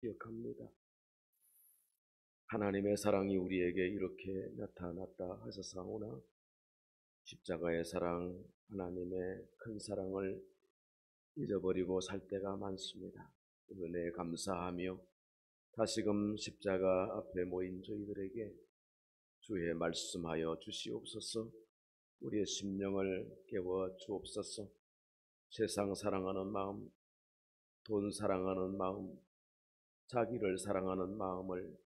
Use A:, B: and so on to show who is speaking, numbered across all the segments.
A: 기억합니다. 하나님의 사랑이 우리에게 이렇게 나타났다 하셨사오나 십자가의 사랑, 하나님의 큰 사랑을 잊어버리고 살 때가 많습니다. 은혜에 감사하며 다시금 십자가 앞에 모인 저희들에게 주의 말씀하여 주시옵소서. 우리의 심령을 깨워 주옵소서. 세상 사랑하는 마음, 돈 사랑하는 마음, 자기를 사랑하는 마음을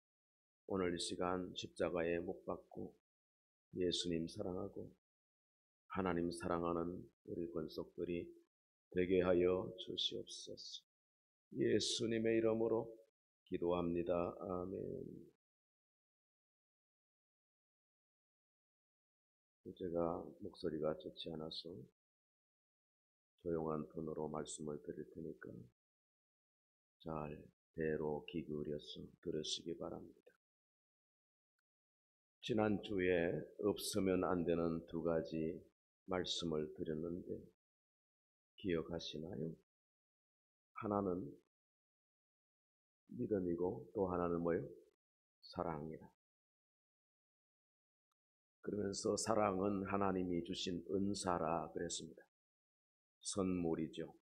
A: 오늘 이 시간 십자가에 못 박고 예수님 사랑하고 하나님 사랑하는 우리 권속들이 되게 하여 주시옵소서. 예수님의 이름으로 기도합니다. 아멘. 제가 목소리가 좋지 않아서 조용한 톤으로 말씀을 드릴 테니까 잘 배로 귀 기울여서 들으시기 바랍니다. 지난주에 없으면 안 되는 두 가지 말씀을 드렸는데 기억하시나요? 하나는 믿음이고 또 하나는 뭐예요? 사랑이다. 그러면서 사랑은 하나님이 주신 은사라 그랬습니다. 선물이죠.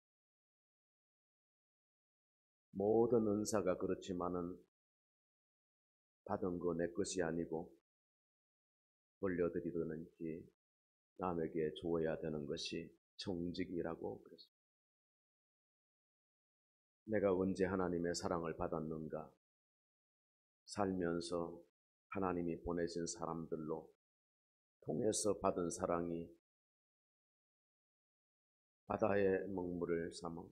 A: 모든 은사가 그렇지만은 받은 거 내 것이 아니고 돌려드리든지 남에게 주어야 되는 것이 정직이라고 그랬습니다. 내가 언제 하나님의 사랑을 받았는가? 살면서 하나님이 보내신 사람들로 통해서 받은 사랑이 바다의 먹물을 삼아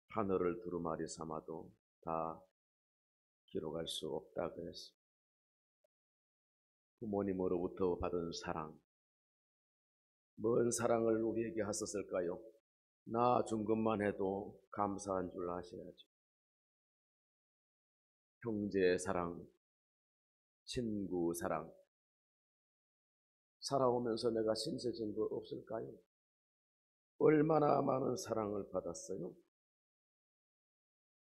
A: 하늘을 두루마리 삼아도 다 기록할 수 없다 그랬습니다. 부모님으로부터 받은 사랑, 뭔 사랑을 우리에게 하셨을까요? 나 준 것만 해도 감사한 줄 아셔야죠. 형제의 사랑, 친구 사랑, 살아오면서 내가 신세진 거 없을까요? 얼마나 많은 사랑을 받았어요?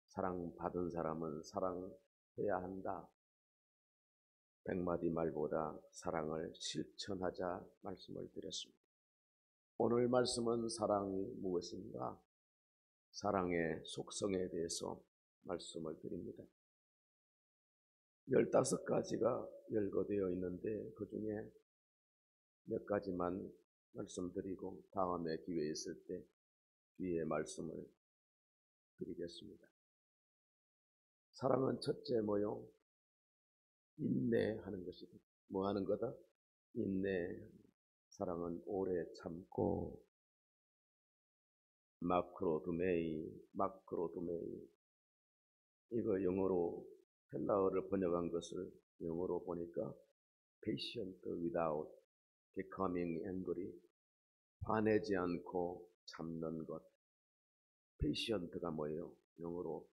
A: 사랑받은 사람은 사랑해야 한다. 100마디 말보다 사랑을 실천하자 말씀을 드렸습니다. 오늘 말씀은 사랑이 무엇인가? 사랑의 속성에 대해서 말씀을 드립니다. 15가지가 열거되어 있는데 그 중에 몇 가지만 말씀드리고 다음에 기회 있을 때 뒤에 말씀을 드리겠습니다. 사랑은 첫째 뭐요? 인내하는 것이다. 뭐 하는 거다? 인내. 사랑은 오래 참고 마크로두메이. 이거 영어로 헬라어를 번역한 것을 영어로 보니까 patient without becoming angry. 화내지 않고 참는 것. patient가 뭐예요? 영어로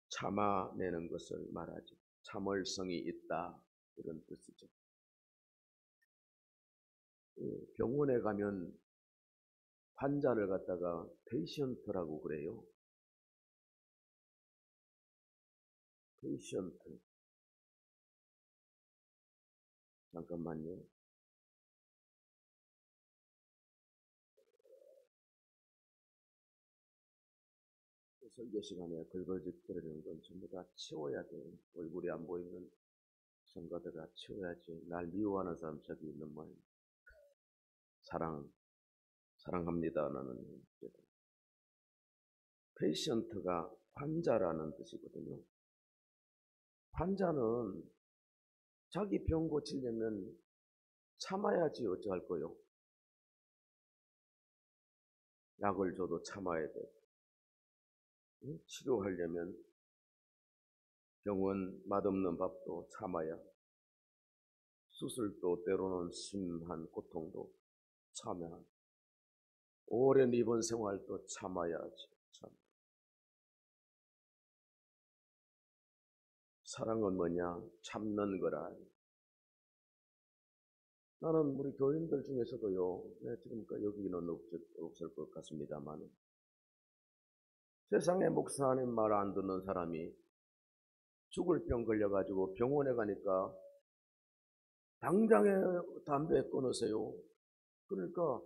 A: 참아내는 것을 말하죠. 참을성이 있다 이런 뜻이죠. 병원에 가면 환자를 갖다가 페이션트라고 그래요. 페이션트. 잠깐만요. 설교 시간에 걸거짓거리는 건 전부 다 치워야 돼요. 얼굴이 안 보이는 성가들 다 치워야지. 날 미워하는 사람 저기 있는 모양. 사랑합니다. 나는. 페이션트가 환자라는 뜻이거든요. 환자는 자기 병 고치려면 참아야지 어찌할 거요. 약을 줘도 참아야 돼. 치료하려면 병원 맛없는 밥도 참아야, 수술도 때로는 심한 고통도 참아야, 오랜 입원 생활도 참아야지. 참. 사랑은 뭐냐? 참는 거라. 나는 우리 교인들 중에서도요, 지금 여기는 없을 것 같습니다만, 세상에 목사님 말 안 듣는 사람이 죽을 병 걸려가지고 병원에 가니까 당장에 담배 끊으세요. 그러니까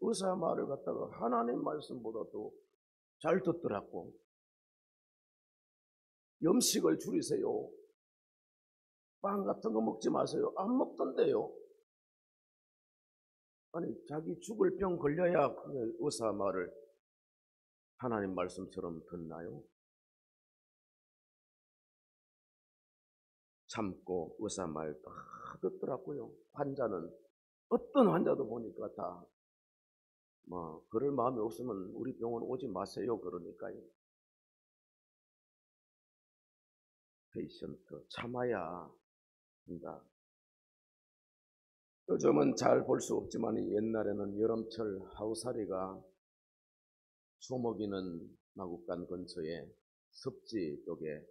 A: 의사 말을 갖다가 하나님 말씀보다도 잘 듣더라고. 염식을 줄이세요. 빵 같은 거 먹지 마세요. 안 먹던데요. 아니 자기 죽을 병 걸려야 그 의사 말을 하나님 말씀처럼 듣나요? 참고 의사 말 다 듣더라고요. 환자는 어떤 환자도 보니까 다 그럴 마음이 없으면 우리 병원 오지 마세요 그러니까요. 페이션트 참아야 한다. 요즘은 잘 볼 수 없지만 옛날에는 여름철 하우사리가 수목이는 마국간 근처에 습지 쪽에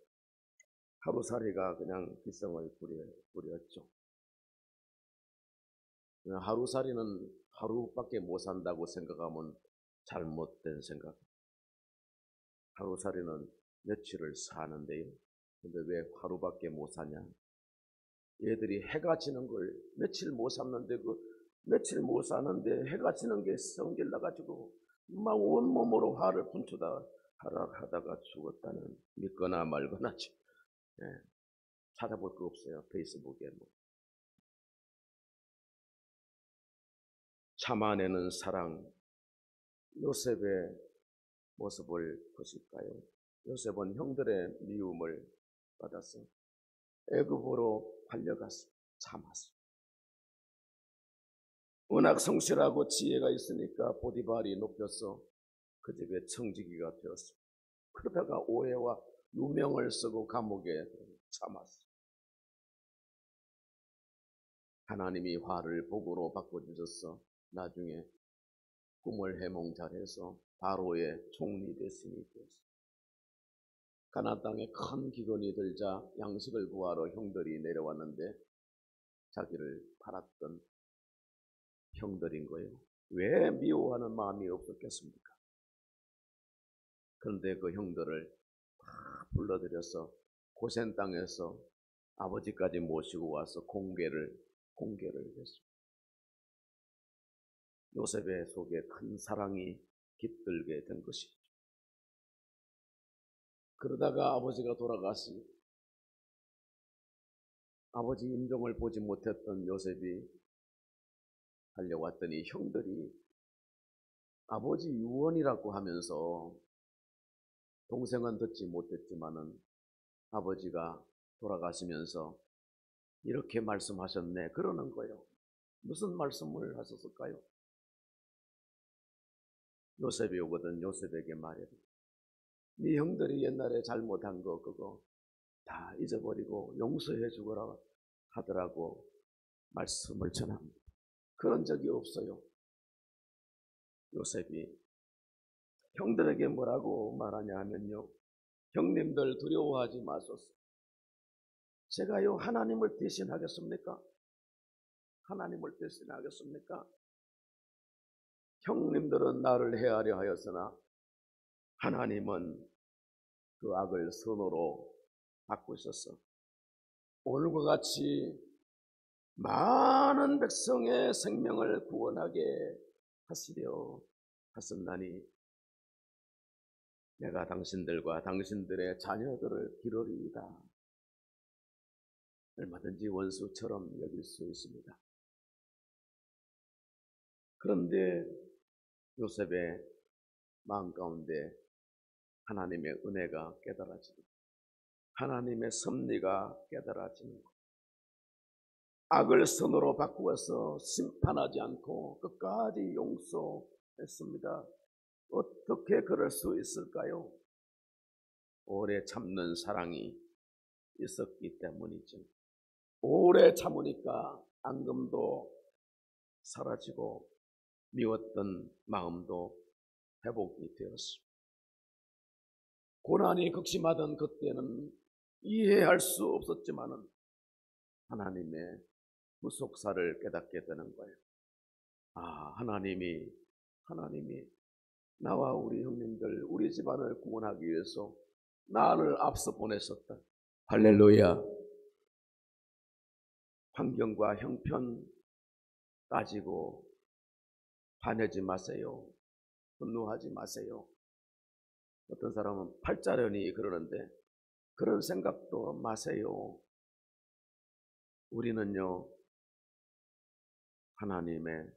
A: 하루살이가 그냥 기성을 부렸죠. 하루살이는 하루밖에 못 산다고 생각하면 잘못된 생각. 하루살이는 며칠을 사는데요. 근데 왜 하루밖에 못 사냐? 얘들이 해가 지는 걸 며칠 못 샀는데 며칠 못 사는데 해가 지는 게 성질 나가지고 막 온몸으로 화를 분투다 하다가 죽었다는 믿거나 말거나죠. 예, 찾아볼 거 없어요. 페이스북에 참아내는 사랑, 요셉의 모습을 보실까요? 요셉은 형들의 미움을 받아서 애굽으로 팔려가서 참았어. 워낙 성실하고 지혜가 있으니까 보디발이 높여서 그 집에 청지기가 되었어. 그러다가 오해와 누명을 쓰고 감옥에 참았어. 하나님이 화를 복으로 바꿔주셔서 나중에 꿈을 해몽 잘해서 바로의 총리 됐으니 됐어. 가나안 땅에 큰 기근이 들자 양식을 구하러 형들이 내려왔는데 자기를 팔았던 형들인 거예요. 왜 미워하는 마음이 없었겠습니까? 그런데 그 형들을 다 불러들여서 고센 땅에서 아버지까지 모시고 와서 공개를 했습니다. 요셉의 속에 큰 사랑이 깃들게 된 것이죠. 그러다가 아버지가 돌아가시 아버지 임종을 보지 못했던 요셉이 달려왔더니 형들이 아버지 유언이라고 하면서 동생은 듣지 못했지만은 아버지가 돌아가시면서 이렇게 말씀하셨네 그러는 거예요. 무슨 말씀을 하셨을까요? 요셉이 오거든 요셉에게 말해요. 네 형들이 옛날에 잘못한 거 그거 다 잊어버리고 용서해 주거라 하더라고 말씀을 전합니다. 그런 적이 없어요. 요셉이 형들에게 뭐라고 말하냐 하면요. 형님들 두려워하지 마소서. 제가요 하나님을 대신하겠습니까? 하나님을 대신하겠습니까? 형님들은 나를 해하려 하였으나 하나님은 그 악을 선으로 바꾸셔서 오늘과 같이 많은 백성의 생명을 구원하게 하시려 하셨나니 내가 당신들과 당신들의 자녀들을 기르리이다. 얼마든지 원수처럼 여길 수 있습니다. 그런데 요셉의 마음 가운데 하나님의 은혜가 깨달아지고 하나님의 섭리가 깨달아지는 것. 악을 선으로 바꾸어서 심판하지 않고 끝까지 용서했습니다. 어떻게 그럴 수 있을까요? 오래 참는 사랑이 있었기 때문이죠. 오래 참으니까 앙금도 사라지고 미웠던 마음도 회복이 되었습니다. 고난이 극심하던 그때는 이해할 수 없었지만은 하나님의 무속사를 깨닫게 되는 거예요. 하나님이 나와 우리 형님들 우리 집안을 구원하기 위해서 나를 앞서 보내셨다. 할렐루야. 환경과 형편 따지고 화내지 마세요. 분노하지 마세요. 어떤 사람은 팔자련이 그러는데 그런 생각도 마세요. 우리는요, 하나님의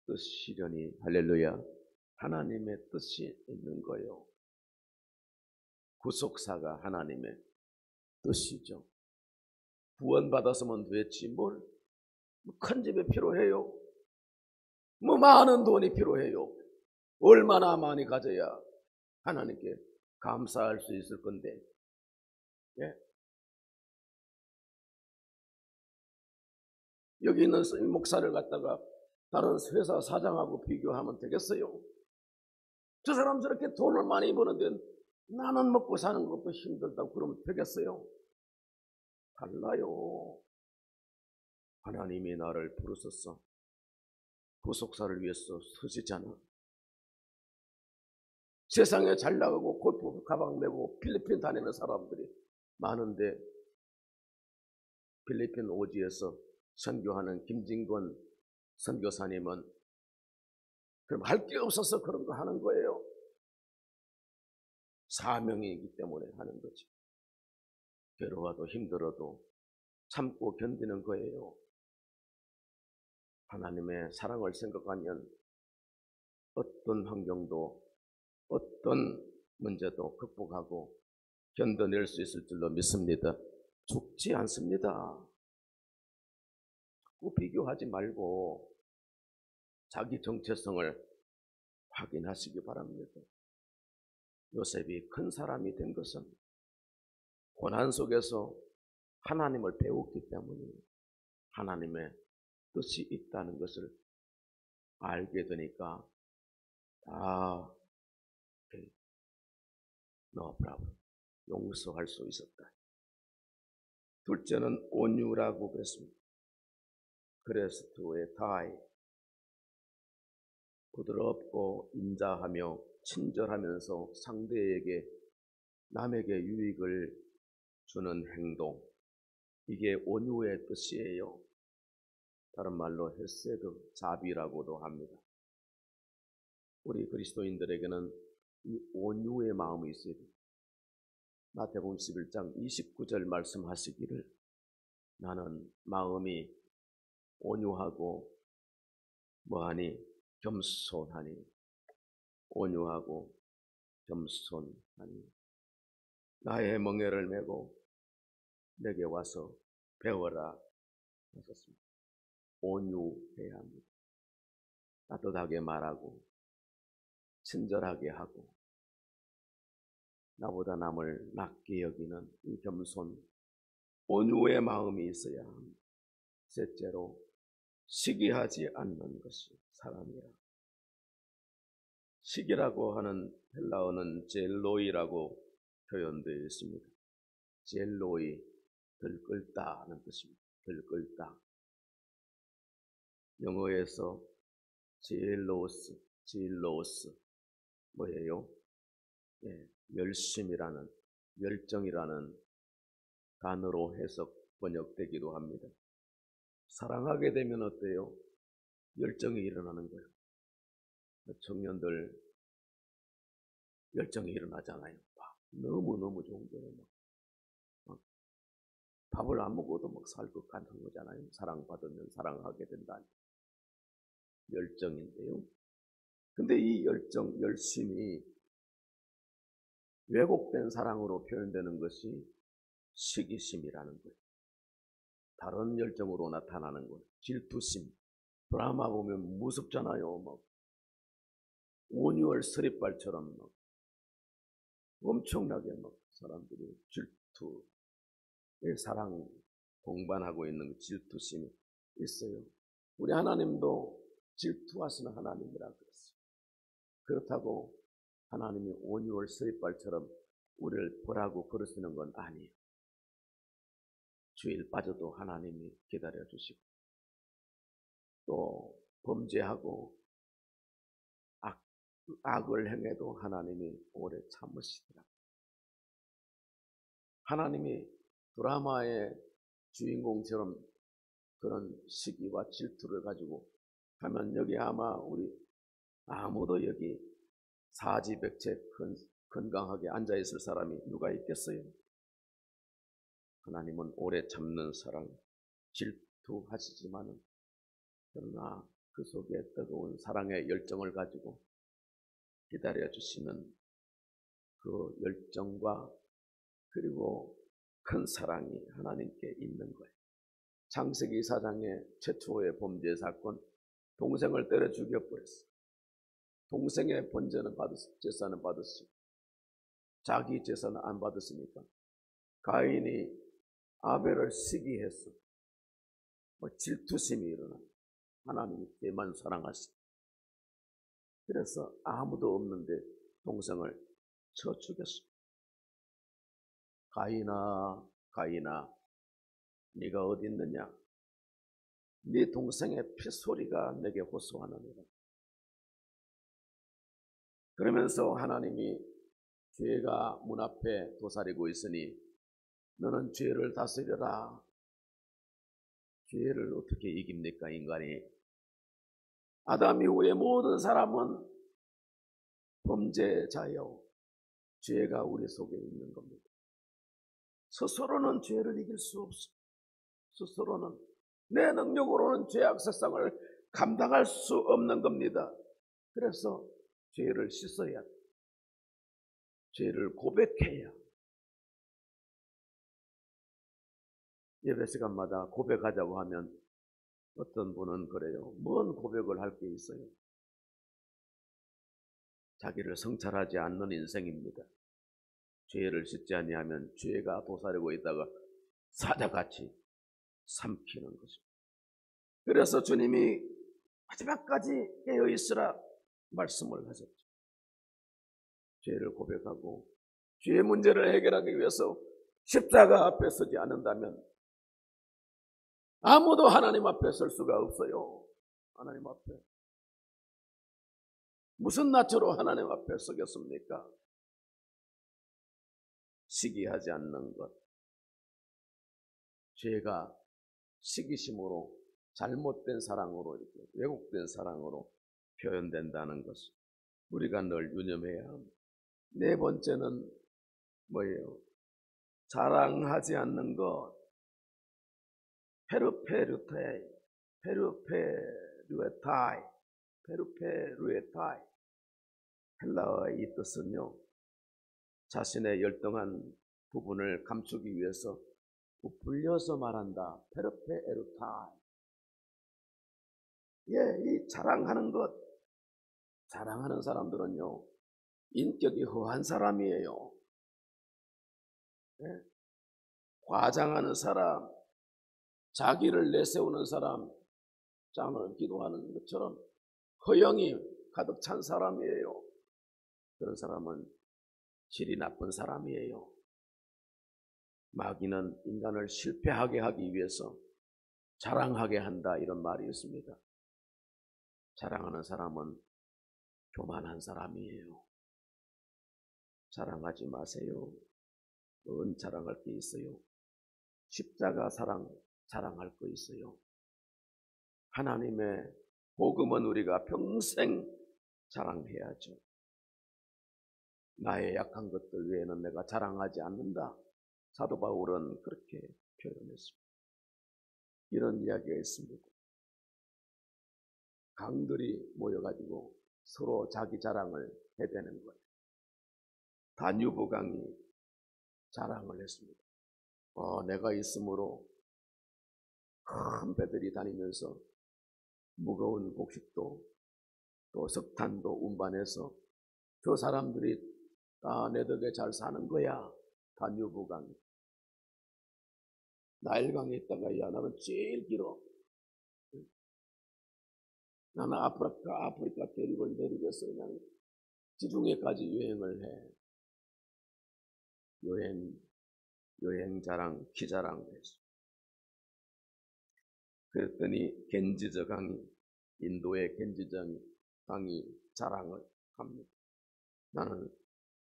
A: 뜻이려니, 할렐루야, 하나님의 뜻이 있는 거예요. 구속사가 하나님의 뜻이죠. 구원받았으면 됐지 뭘 큰 집이 필요해요? 뭐 많은 돈이 필요해요? 얼마나 많이 가져야 하나님께 감사할 수 있을 건데. 예? 여기 있는 목사를 갖다가 다른 회사 사장하고 비교하면 되겠어요? 저 사람 저렇게 돈을 많이 버는데 나는 먹고 사는 것도 힘들다고 그러면 되겠어요? 달라요. 하나님이 나를 부르셨어. 구속사를 위해서 쓰시잖아. 세상에 잘 나가고 골프 가방 메고 필리핀 다니는 사람들이 많은데 필리핀 오지에서 선교하는 김진권 선교사님은 그럼 할 게 없어서 그런 거 하는 거예요. 사명이기 때문에 하는 거지. 괴로워도 힘들어도 참고 견디는 거예요. 하나님의 사랑을 생각하면 어떤 환경도 어떤 문제도 극복하고 견뎌낼 수 있을 줄로 믿습니다. 죽지 않습니다. 자꾸 비교하지 말고 자기 정체성을 확인하시기 바랍니다. 요셉이 큰 사람이 된 것은 고난 속에서 하나님을 배웠기 때문에 하나님의 뜻이 있다는 것을 알게 되니까 너 브라보 용서할 수 있었다. 둘째는 온유라고 그랬습니다. 그레스트의 다이, 부드럽고 인자하며 친절하면서 상대에게 남에게 유익을 주는 행동, 이게 온유의 뜻이에요. 다른 말로 헤세드, 자비라고도 합니다. 우리 그리스도인들에게는 이 온유의 마음이 있어야 돼요. 마태복음 11장 29절 말씀하시기를 나는 마음이 온유하고 뭐하니 겸손하니, 온유하고 겸손하니 나의 멍에를 메고 내게 와서 배워라 하셨습니다. 온유해야 합니다. 따뜻하게 말하고 친절하게 하고 나보다 남을 낮게 여기는 이 겸손, 온유의 마음이 있어야 합니다. 셋째로 시기하지 않는 것이 사람이라. 시기라고 하는 헬라어는 젤로이라고 표현되어 있습니다. 젤로이, 들끓다는 뜻입니다. 들끓다. 영어에서 질로스 뭐예요? 열심이라는, 열정이라는 단어로 해석 번역되기도 합니다. 사랑하게 되면 어때요? 열정이 일어나는 거예요. 청년들 열정이 일어나잖아요. 너무너무 좋은 거예요. 밥을 안 먹어도 막 살 것 같은 거잖아요. 사랑받으면 사랑하게 된다니. 열정인데요. 근데 이 열정, 열심이 왜곡된 사랑으로 표현되는 것이 시기심이라는 거예요. 다른 열정으로 나타나는 거예요. 질투심. 드라마 보면 무섭잖아요. 막 온유월 서리발처럼 막 엄청나게 막 사람들이 질투, 사랑 동반하고 있는 질투심이 있어요. 우리 하나님도 질투하시는 하나님이라 그랬어요. 그렇다고 하나님이 온유월 서리발처럼 우리를 보라고 그러시는 건 아니에요. 주일 빠져도 하나님이 기다려 주시고 또 범죄하고 악을 행해도 하나님이 오래 참으시더라. 하나님이 드라마의 주인공처럼 그런 시기와 질투를 가지고 하면 여기 아마 우리 아무도 여기 사지백체 건강하게 앉아있을 사람이 누가 있겠어요? 하나님은 오래 참는 사랑, 질투하시지만은 그러나 그 속에 뜨거운 사랑의 열정을 가지고 기다려주시는 그 열정과 그리고 큰 사랑이 하나님께 있는 거예요. 창세기 4장의 최초의 범죄 사건, 동생을 때려 죽여버렸어요. 동생의 제사는 받았어요. 자기 제사는 안 받았으니까 가인이 아벨을 시기했어. 질투심이 일어나. 하나님이 걔만 사랑하시다. 그래서 아무도 없는데 동생을 쳐 죽였어. 가인아, 가인아, 네가 어디 있느냐? 네 동생의 피소리가 내게 호소하느니라. 그러면서 하나님이 죄가 문 앞에 도사리고 있으니 너는 죄를 다스려라. 죄를 어떻게 이깁니까, 인간이? 아담 이후에 모든 사람은 범죄자요. 죄가 우리 속에 있는 겁니다. 스스로는 죄를 이길 수 없어. 스스로는 내 능력으로는 죄악 세상을 감당할 수 없는 겁니다. 그래서 죄를 씻어야 돼. 죄를 고백해야. 예배 시간마다 고백하자고 하면 어떤 분은 그래요. 뭔 고백을 할 게 있어요? 자기를 성찰하지 않는 인생입니다. 죄를 씻지 아니하면 죄가 도사리고 있다가 사자같이 삼키는 것입니다. 그래서 주님이 마지막까지 깨어있으라 말씀을 하셨죠. 죄를 고백하고 죄의 문제를 해결하기 위해서 십자가 앞에 서지 않는다면 아무도 하나님 앞에 설 수가 없어요. 하나님 앞에. 무슨 낯으로 하나님 앞에 서겠습니까? 시기하지 않는 것. 죄가 시기심으로 잘못된 사랑으로 이렇게 왜곡된 사랑으로 표현된다는 것을 우리가 늘 유념해야 합니다. 네 번째는 뭐예요? 자랑하지 않는 것. 페르페루테이, 페르페루에타이. 헬라어의 이 뜻은요, 자신의 열등한 부분을 감추기 위해서 부풀려서 말한다. 페르페루타이. 이 자랑하는 것, 자랑하는 사람들은요, 인격이 허한 사람이에요. 과장하는 사람, 자기를 내세우는 사람, 장을 기도하는 것처럼 허영이 가득 찬 사람이에요. 그런 사람은 질이 나쁜 사람이에요. 마귀는 인간을 실패하게 하기 위해서 자랑하게 한다, 이런 말이 있습니다. 자랑하는 사람은 교만한 사람이에요. 자랑하지 마세요. 뭔 자랑할 게 있어요? 십자가 사랑 자랑할 거 있어요. 하나님의 복음은 우리가 평생 자랑해야죠. 나의 약한 것들 외에는 내가 자랑하지 않는다. 사도 바울은 그렇게 표현했습니다. 이런 이야기가 있습니다. 강들이 모여가지고 서로 자기 자랑을 해대는 거예요. 다뉴브 강이 자랑을 했습니다. 내가 있으므로 큰 배들이 다니면서 무거운 곡식도 또 석탄도 운반해서 저 사람들이 다 내 덕에 잘 사는 거야. 다뉴브 강이. 나일강에 있다가 나는 제일 길어. 나는 아프리카 대륙을 내리겠어. 그냥 지중해까지 여행을 해. 여행 자랑, 키 자랑을 했어. 그랬더니 겐지저 강이, 인도의 겐지저 강이 자랑을 합니다. 나는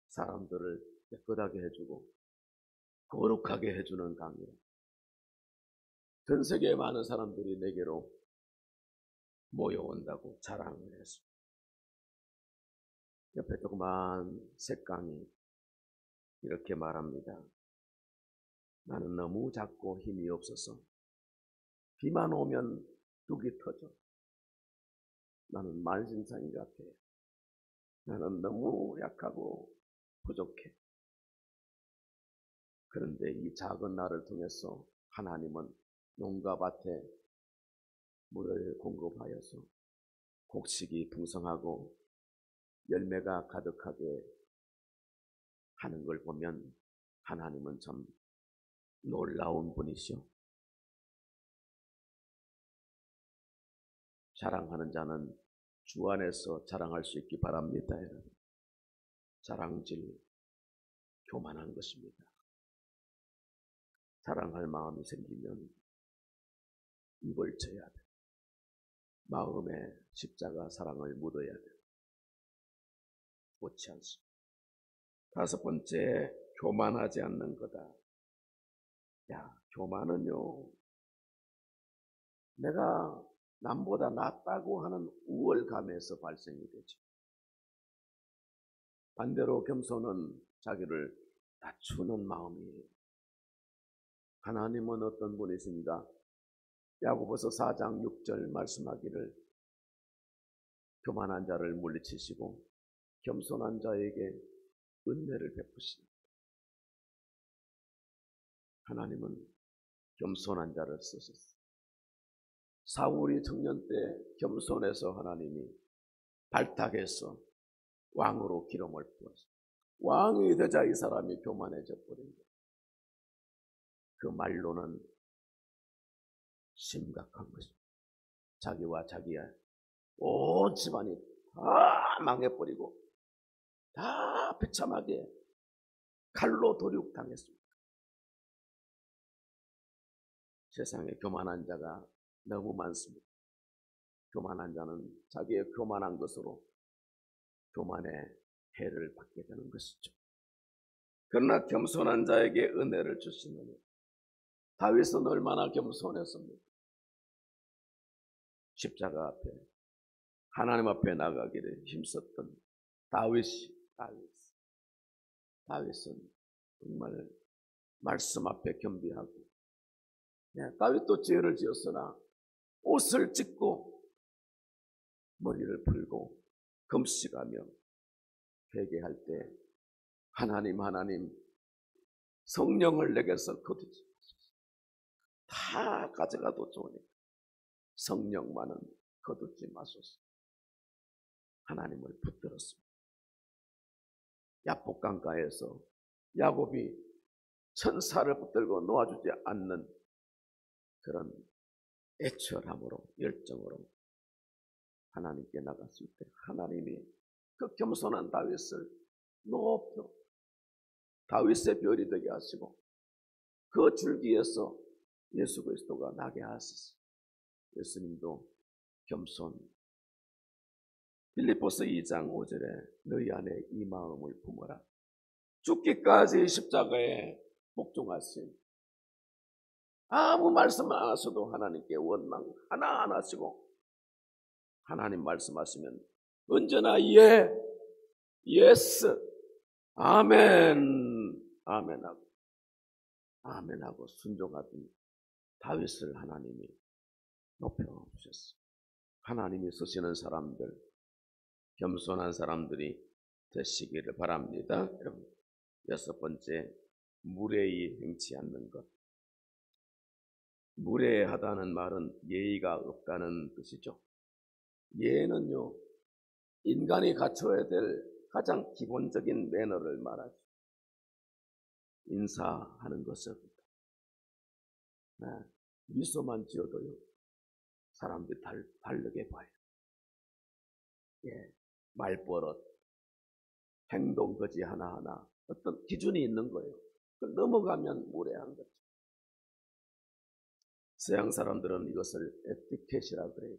A: 사람들을 깨끗하게 해주고 거룩하게 해주는 강이라. 전 세계의 많은 사람들이 내게로 모여온다고 자랑을 했어. 옆에 조그만 색강이 이렇게 말합니다. 나는 너무 작고 힘이 없어서 비만 오면 뚝이 터져. 나는 말진상이 같아. 나는 너무 약하고 부족해. 그런데 이 작은 나를 통해서 하나님은 농가 밭에 물을 공급하여서 곡식이 풍성하고 열매가 가득하게 하는 걸 보면 하나님은 참 놀라운 분이시오. 자랑하는 자는 주 안에서 자랑할 수 있기 바랍니다. 여러분. 자랑질 교만한 것입니다. 자랑할 마음이 생기면 입을 쳐야 돼. 마음에 십자가 사랑을 묻어야 돼. 옳지 않습니다. 다섯 번째, 교만하지 않는 거다. 교만은요, 내가 남보다 낫다고 하는 우월감에서 발생이 되죠. 반대로 겸손은 자기를 낮추는 마음이에요. 하나님은 어떤 분이신가? 야고보서 4장 6절 말씀하기를 교만한 자를 물리치시고 겸손한 자에게 은혜를 베푸시니. 하나님은 겸손한 자를 쓰셨어요. 사울이 청년 때 겸손해서 하나님이 발탁해서 왕으로 기름을 부었어요. 왕이 되자 이 사람이 교만해져 버린 거예요. 그 말로는 심각한 것입니다. 자기와 자기의 온 집안이 다 망해버리고 다 비참하게 칼로 도륙당했습니다. 세상에 교만한 자가 너무 많습니다. 교만한 자는 자기의 교만한 것으로 교만의 해를 받게 되는 것이죠. 그러나 겸손한 자에게 은혜를 주시느니. 다윗은 얼마나 겸손했습니까? 십자가 앞에 하나님 앞에 나가기를 힘썼던 다윗은 정말 말씀 앞에 겸비하고, 다윗도 죄를 지었으나 옷을 찢고 머리를 풀고 금식하며 회개할 때 하나님 성령을 내게서 거두지 다 가져가도 좋으니까 성령만은 거두지 마소서. 하나님을 붙들었습니다. 야복강가에서 야곱이 천사를 붙들고 놓아주지 않는 그런 애처함으로 열정으로 하나님께 나갔을 때 하나님이 그 겸손한 다윗을 높여 다윗의 별이 되게 하시고 그 줄기에서 예수 그리스도가 나게 하셨어요. 예수님도 겸손. 빌립보서 2장 5절에 너희 안에 이 마음을 품어라. 죽기까지 십자가에 복종하신, 아무 말씀 안 하셔도 하나님께 원망 하나하나 하시고 하나님 말씀하시면 언제나 예스, 아멘 하고 순종하던 다윗을 하나님이 높여주셨어요. 하나님이 쓰시는 사람들, 겸손한 사람들이 되시기를 바랍니다. 여러분, 여섯 번째, 무례히 행치 않는 것. 무례하다는 말은 예의가 없다는 뜻이죠. 예는요, 인간이 갖춰야 될 가장 기본적인 매너를 말하죠. 인사하는 것을 미소만 지어도요 사람들이 다르게 봐요. 말버릇, 행동 거지 하나하나 어떤 기준이 있는 거예요. 그걸 넘어가면 무례한 거죠. 서양 사람들은 이것을 에티켓이라고 그래요.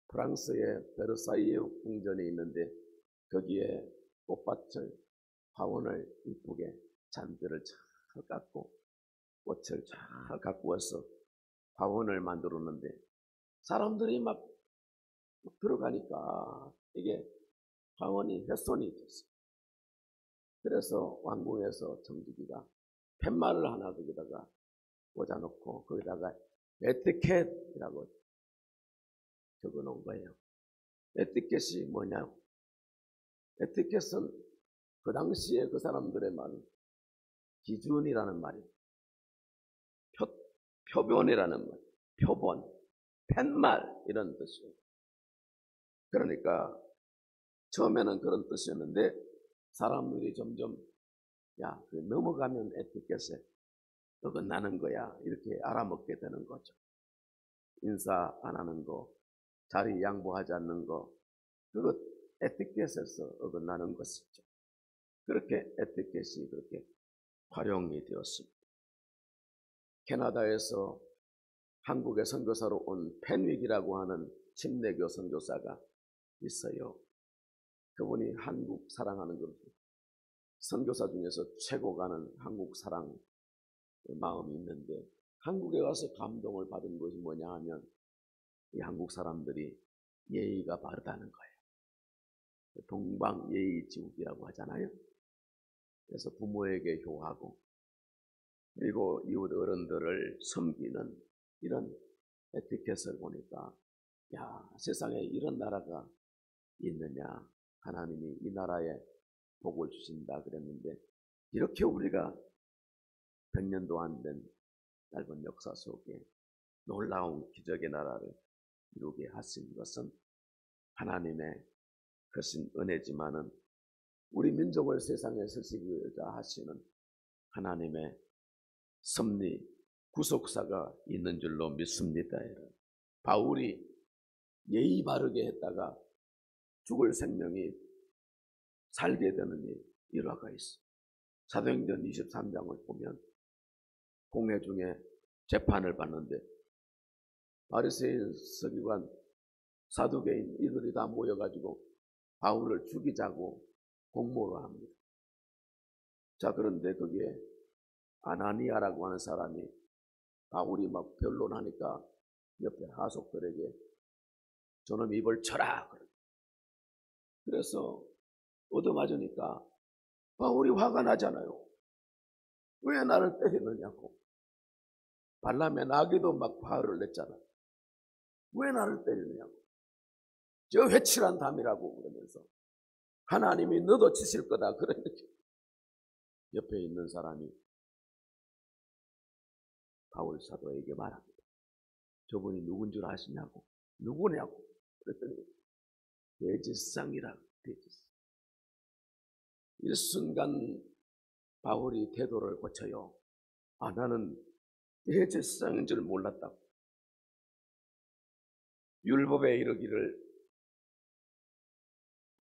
A: 프랑스의 베르사유 궁전이 있는데 거기에 꽃밭을, 화원을 이쁘게 잔디를 잘 갖고 꽃을 잘 갖고 와서 화원을 만들었는데 사람들이 막 들어가니까 이게 화원이 훼손이 됐어요. 그래서 왕궁에서 청지기가 팻말을 하나 거기다가 꽂아놓고 거기다가 에티켓이라고 적어놓은 거예요. 에티켓이 뭐냐고. 에티켓은 그 당시에 그 사람들의 말은 기준이라는 말이에요. 표본이라는 말, 표본, 팻말 이런 뜻이에요. 그러니까 처음에는 그런 뜻이었는데 사람들이 점점 그 넘어가면 에티켓에 어긋나는 거야 이렇게 알아먹게 되는 거죠. 인사 안 하는 거, 자리 양보하지 않는 거, 그것 에티켓에서 어긋나는 것이죠. 그렇게 에티켓이 그렇게 활용이 되었습니다. 캐나다에서 한국의 선교사로 온 펜윅이라고 하는 침례교 선교사가 있어요. 그분이 한국 사랑하는 것, 선교사 중에서 최고 가는 한국 사랑 마음이 있는데 한국에 와서 감동을 받은 것이 뭐냐 하면 이 한국 사람들이 예의가 바르다는 거예요. 동방 예의지국이라고 하잖아요. 그래서 부모에게 효하고 그리고 이웃 어른들을 섬기는 이런 에티켓을 보니까 세상에 이런 나라가 있느냐, 하나님이 이 나라에 복을 주신다 그랬는데 이렇게 우리가 100년도 안 된 짧은 역사 속에 놀라운 기적의 나라를 이루게 하신 것은 하나님의 크신 은혜지만은 우리 민족을 세상에 서시고자 하시는 하나님의 섭리 구속사가 있는 줄로 믿습니다. 바울이 예의 바르게 했다가 죽을 생명이 살게 되는 일화가 있어. 사도행전 23장을 보면 공회 중에 재판을 받는데 바리새인, 서기관, 사두개인 이들이 다 모여가지고 바울을 죽이자고 공모를 합니다. 자, 그런데 거기에 아나니아라고 하는 사람이 바울이 막 변론하니까 옆에 하속들에게 저놈 입을 쳐라. 그래서 얻어맞으니까 바울이 화가 나잖아요. 왜 나를 때리느냐고. 발람의 나귀도 막 화를 냈잖아. 왜 나를 때리느냐고. 저 회칠한 담이라고 그러면서 하나님이 너도 치실 거다. 그러니까 옆에 있는 사람이 바울 사도에게 말합니다. 저분이 누군 줄 아시냐고. 누구냐고. 그랬더니 대지상이라고. 대지상. 이 순간 바울이 태도를 고쳐요. 나는 대지상인 줄 몰랐다고. 율법에 이르기를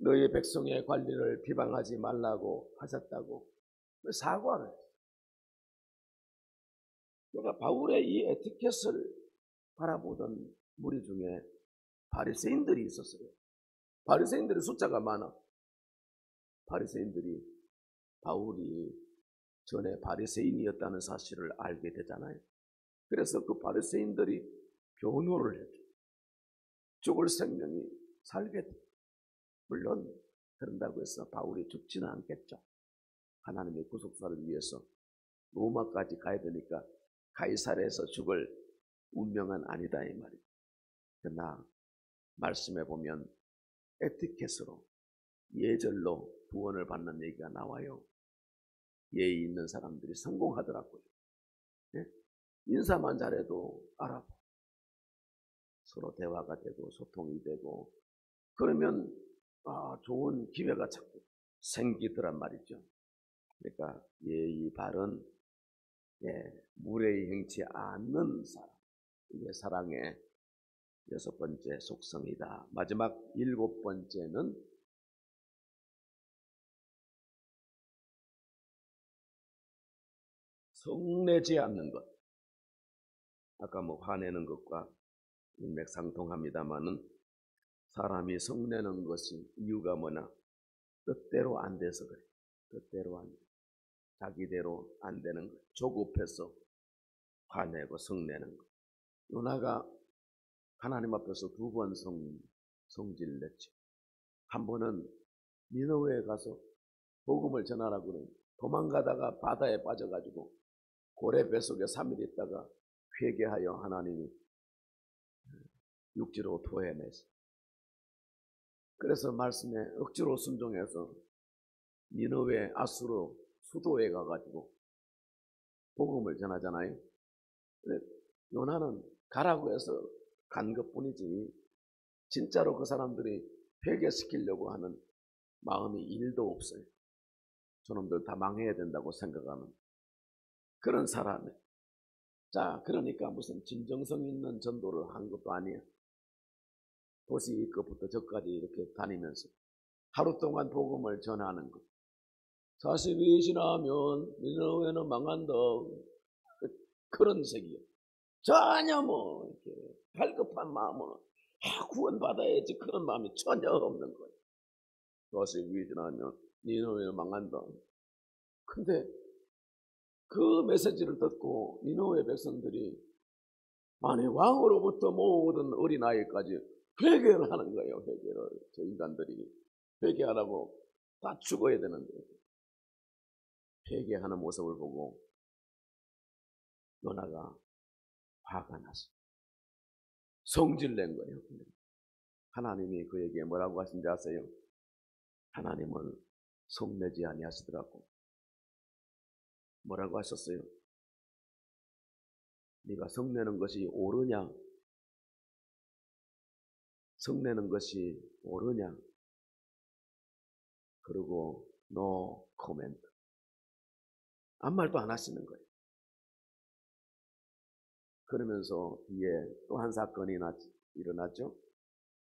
A: 너희 백성의 관리를 비방하지 말라고 하셨다고 사과를 했어요. 그러니까 바울의 이 에티켓을 바라보던 무리 중에 바리새인들이 있었어요. 바리새인들의 숫자가 많아. 바리새인들이 바울이 전에 바리새인이었다는 사실을 알게 되잖아요. 그래서 그 바리새인들이 변호를 해줘. 죽을 생명이 살게 돼. 물론 그런다고 해서 바울이 죽지는 않겠죠. 하나님의 구속사를 위해서 로마까지 가야 되니까 가이사랴에서 죽을 운명은 아니다 이 말이에요. 그러나 말씀에 보면 에티켓으로 예절로 구원을 받는 얘기가 나와요. 예의 있는 사람들이 성공하더라고요. 네? 인사만 잘해도 알아보. 서로 대화가 되고 소통이 되고 그러면 좋은 기회가 자꾸 생기더란 말이죠. 그러니까 예의 바른 무례히 행치 않는 사람. 이게 사랑의 6번째 속성이다. 마지막 7번째는 성내지 않는 것. 아까 화내는 것과 일맥상통합니다마는 사람이 성내는 것이 이유가 뭐냐? 뜻대로 안 돼서 그래. 뜻대로 안 돼. 자기대로 안 되는 거예요. 조급해서 화내고 성내는 거예요. 요나가 하나님 앞에서 두 번 성질을 냈죠. 한 번은 니느웨에 가서 복음을 전하라고 그러니 도망가다가 바다에 빠져가지고 고래 뱃속에 3일 있다가 회개하여 하나님이 육지로 토해내서, 그래서 말씀에 억지로 순종해서 니느웨 아수르 수도에 가가지고 복음을 전하잖아요. 근데 요나는 가라고 해서 간 것뿐이지 진짜로 그 사람들이 회개시키려고 하는 마음이 1도 없어요. 저놈들 다 망해야 된다고 생각하는 그런 사람이에요. 자, 그러니까 무슨 진정성 있는 전도를 한 것도 아니에요. 도시 이끝부터 저까지 이렇게 다니면서 하루 동안 복음을 전하는 것. 40이 지나면 니느웨는 망한다. 그런 색이에요. 전혀 뭐 이렇게 갈급한 마음은 구원받아야지 그런 마음이 전혀 없는 거예요. 40이 지나면 니느웨는 망한다. 근데 그 메시지를 듣고 니느웨 백성들이 아니 왕으로부터 모든 어린아이까지 회개를 하는 거예요. 회개를. 저 인간들이 회개하라고 다 죽어야 되는데 회개하는 모습을 보고 요나가 화가 났어요. 성질낸 거예요. 하나님이 그에게 뭐라고 하신지 아세요? 하나님은 성내지 아니하시더라고. 뭐라고 하셨어요? 네가 성내는 것이 옳으냐? 성내는 것이 옳으냐? 그리고 no comment. 아무 말도 안 하시는 거예요. 그러면서 뒤에 또 한 사건이 일어났죠.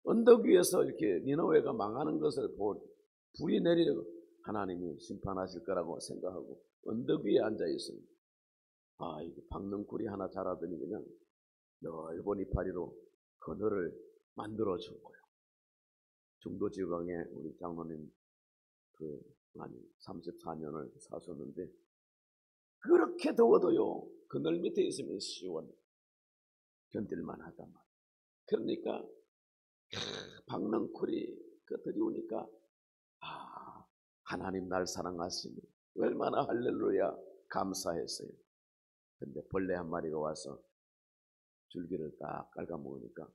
A: 언덕 위에서 이렇게 니느웨가 망하는 것을 본 불이 내리고 하나님이 심판하실 거라고 생각하고 언덕 위에 앉아 있습니다. 아, 이게 박넝쿨이 하나 자라더니 그냥 넓은 이파리로 그늘을 만들어 준 거예요. 중도지방에 우리 장로님 한 34년을 사셨는데 그렇게 더워도요 그늘 밑에 있으면 시원 견딜만 하단 말이에요. 그러니까 박넝쿨이 들이오니까 하나님 날 사랑하시니 얼마나 할렐루야 감사했어요. 근데 벌레 한 마리가 와서 줄기를 딱 갉아먹으니까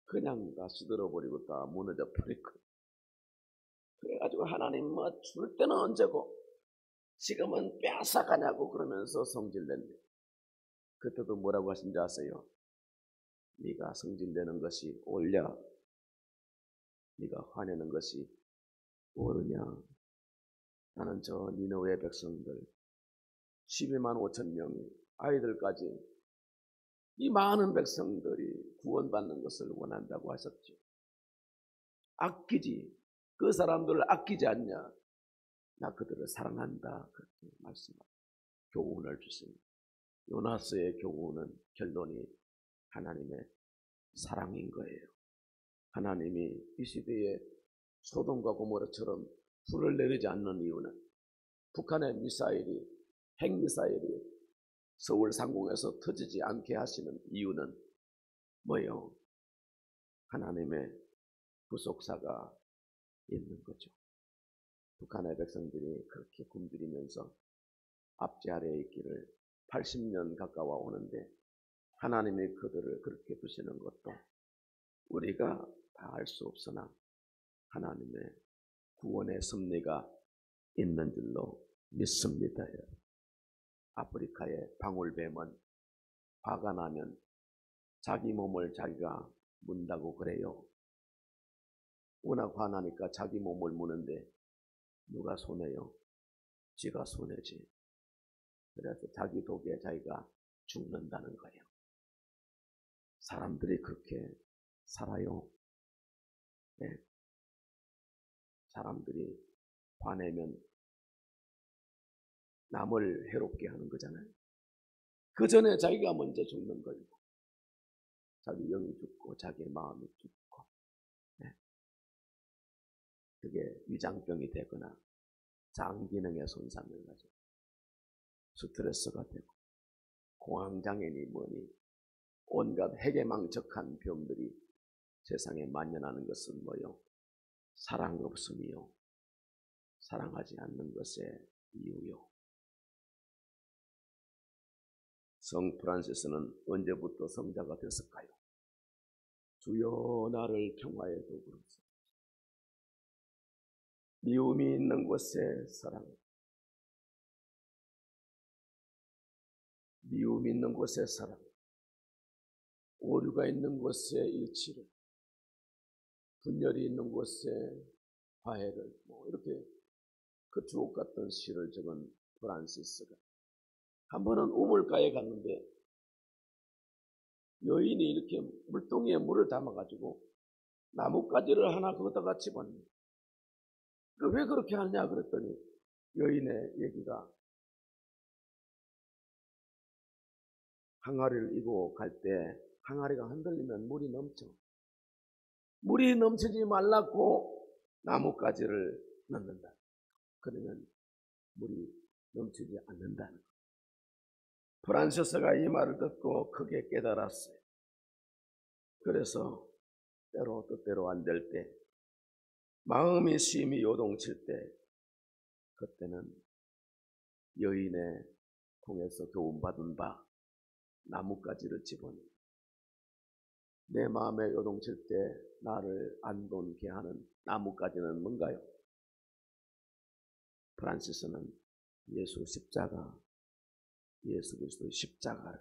A: 그냥 다 시들어버리고 다 무너져 버리고, 그래가지고 하나님 뭐 줄 때는 언제고 지금은 빼앗아가냐고 그러면서 성질냈네. 그때도 뭐라고 하신지 아세요? 네가 성질내는 것이 옳냐? 네가 화내는 것이 옳으냐? 나는 저 니느웨 백성들 12만 5천 명이 아이들까지 이 많은 백성들이 구원받는 것을 원한다고 하셨죠. 아끼지, 그 사람들을 아끼지 않냐? 나 그들을 사랑한다. 그렇게 말씀하고 교훈을 주십니다. 요나스의 교훈은 결론이 하나님의 사랑인 거예요. 하나님이 이 시대에 소돔과 고모라처럼 불을 내리지 않는 이유는 북한의 핵미사일이 서울 상공에서 터지지 않게 하시는 이유는 뭐예요? 하나님의 구속사가 있는 거죠. 북한의 백성들이 그렇게 굶주리면서 압제 아래에 있기를 80년 가까워 오는데 하나님이 그들을 그렇게 두시는 것도 우리가 다 알 수 없으나 하나님의 구원의 섭리가 있는 줄로 믿습니다. 아프리카의 방울뱀은 화가 나면 자기 몸을 자기가 문다고 그래요. 워낙 화나니까 자기 몸을 무는데 누가 손해요? 지가 손해지. 그래서 자기 독에 자기가 죽는다는 거예요. 사람들이 그렇게 살아요. 네. 사람들이 화내면 남을 해롭게 하는 거잖아요. 그 전에 자기가 먼저 죽는 거예요. 자기 영이 죽고 자기 마음이 죽고. 네. 그게 위장병이 되거나 장기능에 손상을 가지고 스트레스가 되고 공황장애니 뭐니 온갖 해괴망측한 병들이 세상에 만연하는 것은 뭐요? 사랑 없음이요, 사랑하지 않는 것의 이유요. 성 프란시스는 언제부터 성자가 됐을까요? 주여 나를 평화에 두옵소서. 미움이 있는 곳에 사랑, 미움이 있는 곳에 사랑, 오류가 있는 곳에 일치를, 분열이 있는 곳에 화해를, 이렇게 그 주옥 같은 시를 적은 프란시스가 한 번은 우물가에 갔는데 여인이 이렇게 물동이에 물을 담아가지고 나뭇가지를 하나 거기다가 집었네. 왜 그렇게 하냐 그랬더니 여인의 얘기가 항아리를 이고 갈 때 항아리가 흔들리면 물이 넘쳐. 물이 넘치지 말라고 나뭇가지를 넣는다. 그러면 물이 넘치지 않는다는 거예요. 프란시스가 이 말을 듣고 크게 깨달았어요. 그래서 때로 뜻대로 안 될 때, 마음이 심히 요동칠 때, 그때는 여인의 통해서 도움받은 바 나뭇가지를 집어내 내 마음에 요동칠 때 나를 안돈케 하는 나뭇가지는 뭔가요? 프란시스는 예수 십자가, 예수 그리스도의 십자가를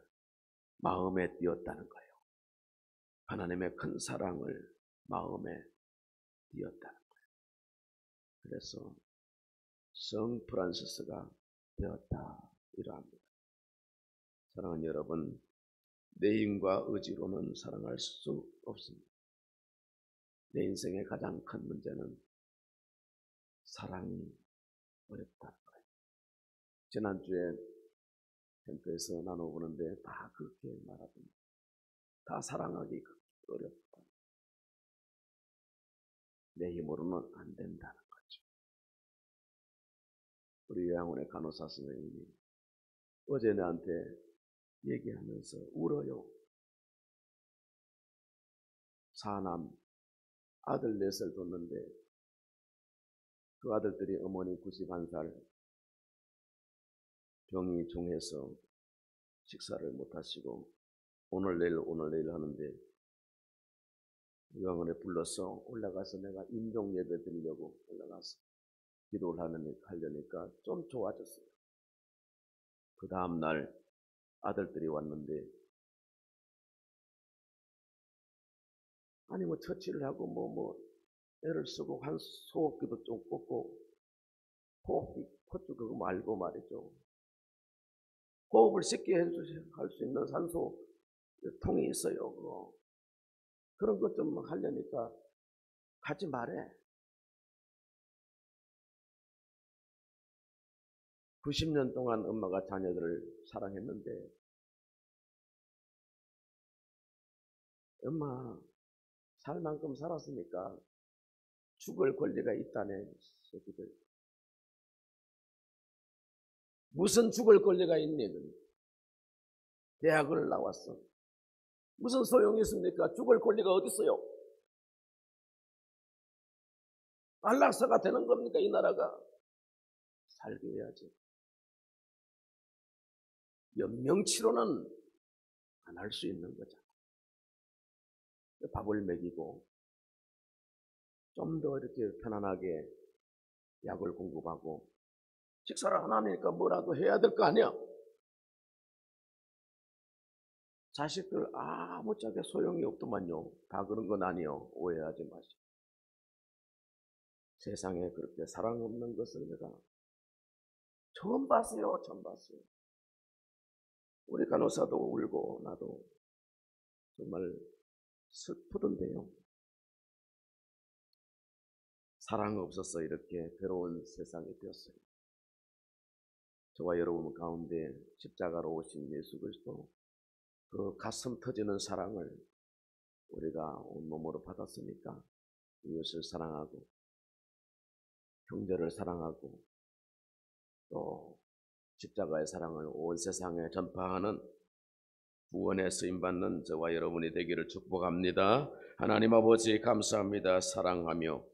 A: 마음에 띄었다는 거예요. 하나님의 큰 사랑을 마음에 띄었다는 거예요. 그래서 성 프란시스가 되었다 이러합니다. 사랑하는 여러분, 내 힘과 의지로는 사랑할 수 없습니다. 내 인생의 가장 큰 문제는 사랑이 어렵다는 거예요. 지난주에 캠프에서 나눠보는데 다 그렇게 말하던데, 다 사랑하기 어렵다. 내 힘으로는 안 된다는 거죠. 우리 요양원의 간호사 선생님이 어제 나한테 얘기하면서 울어요. 사남 아들 넷을 뒀는데 그 아들들이 어머니 91살 병이 종해서 식사를 못하시고 오늘 내일 하는데 요양원에 불러서 올라가서 내가 임종 예배 드리려고 올라가서 기도를 하려니까 좀 좋아졌어요. 그 다음날 아들들이 왔는데 아니 처치를 하고 애를 쓰고 한 소호흡기도 좀 꽂고 호흡기 그거 말고 말이죠. 호흡을 쉽게 할 수 있는 산소 통이 있어요. 그거. 그런 것 좀 하려니까 가지 말해. 90년 동안 엄마가 자녀들을 사랑했는데 엄마 살 만큼 살았으니까 죽을 권리가 있다네. 새끼들. 무슨 죽을 권리가 있니? 대학을 나왔어. 무슨 소용이 있습니까? 죽을 권리가 어디 있어요? 안락사가 되는 겁니까? 이 나라가. 살게 해야지. 연명치로는 안 할 수 있는 거죠. 밥을 먹이고 좀 더 이렇게 편안하게 약을 공급하고 식사를 안 하니까 뭐라도 해야 될 거 아니야. 자식들 아무짝에 소용이 없더만요. 다 그런 건 아니요. 오해하지 마시고. 세상에 그렇게 사랑 없는 것을 내가 처음 봤어요. 처음 봤어요. 우리 간호사도 울고 나도 정말 슬프던데요. 사랑 없어서 이렇게 괴로운 세상이 되었어요. 저와 여러분 가운데 십자가로 오신 예수 그리스도 그 가슴 터지는 사랑을 우리가 온몸으로 받았으니까 이웃을 사랑하고 형제를 사랑하고 또 십자가의 사랑을 온 세상에 전파하는 구원의 쓰임받는 저와 여러분이 되기를 축복합니다. 하나님 아버지 감사합니다. 사랑하며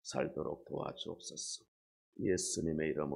A: 살도록 도와주옵소서. 예수님의 이름으로